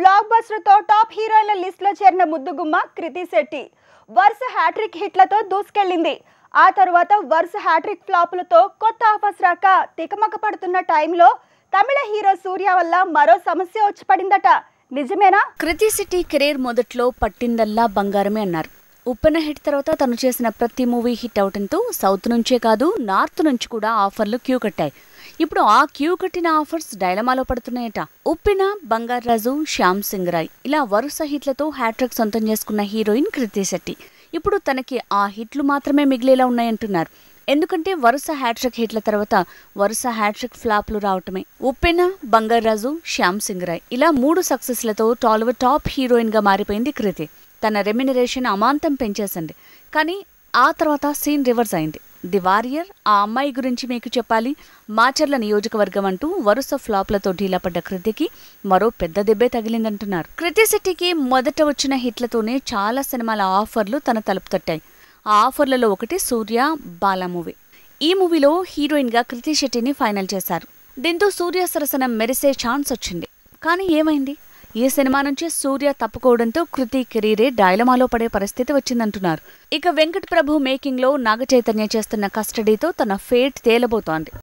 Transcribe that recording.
Block buster తో top హీరోయిన్ల list లో చేరిన ముద్దుగుమ్మ కృతి శెట్టి వరుస హ్యాట్రిక్ హిట్లతో దూసుకెళ్లింది. ఆ తర్వాత వరుస హ్యాట్రిక్ ఫ్లాపులతో కొత్త ఆఫర్స్ రాక తికమక పడుతున్న టైంలో తమిళ హీరో సూర్య వల్ల మరో సమస్య వచ్చి పడిందట. నిజమేనా? కృతి శెట్టి కెరీర్ మొదట్లో పట్టిందల్లా బంగారమే అన్నారు. ఉప్పెన హిట్ తర్వాత తను చేసిన ప్రతి మూవీ హిట్ అవడంతో సౌత్ నుంచే కాదు నార్త్ నుంచి కూడా ఆఫర్లు క్యూ కట్టాయి. ఇప్పుడు ఆ క్యూ కట్టిన ఆఫర్స్ డైలమాలో పడుతున్నాయట. ఉప్పెన, బంగారాజు, శ్యామ్ సింగ్ రాయ్ ఇలా వరుస హిట్లతో హ్యాట్రిక్ సొంతం చేసుకున్న హీరోయిన్ కృతి శెట్టి ఇప్పుడు తనకి ఆ హిట్లు మాత్రమే మిగిలేలా ఉన్నాయంటున్నారు. ఎందుకంటే వరుస హ్యాట్రిక్ హిట్ల తర్వాత వరుస హ్యాట్రిక్ ఫ్లాప్లు రావటమే. ఉప్పెన, బంగారాజు, శ్యామ్ సింగ్ రాయ్ ఇలా 3 సక్సెస్లతో టాలీవుడ్ టాప్ హీరోయిన్ గా మారిపోయింది కృతి. తన రెమ్యునరేషన్ అమాంతం పెంచేసింది. కానీ ఆ తర్వాత సీన్ రివర్స్ అయింది. ది వారియర్, ఆ అమ్మాయి గురించి మీకు చెప్పాలి, మాచర్ల నియోజకవర్గం అంటూ వరుస ఫ్లాప్లతో ఢీలాపడ్డ కృతికి మరో పెద్ద దెబ్బే తగిలిందంటున్నారు. కృతి శెట్టికి మొదట వచ్చిన హిట్లతోనే చాలా సినిమాల ఆఫర్లు తన తలుపు తట్టాయి. ఆ ఆఫర్లలో ఒకటి సూర్య బాలా మూవీ. ఈ మూవీలో హీరోయిన్ గా కృతి శెట్టిని ఫైనల్ చేశారు. దీంతో సూర్య సరసన మెరిసే ఛాన్స్ వచ్చింది. కానీ ఏమైంది? ఈ సినిమా నుంచి సూర్య తప్పుకోవడంతో కృతి కెరీరే డైలమాలో పడే పరిస్థితి వచ్చిందంటున్నారు. ఇక వెంకట్ ప్రభు మేకింగ్ లో నాగ చైతన్య చేస్తున్న కస్టడీతో తన ఫేట్ తేలబోతోంది.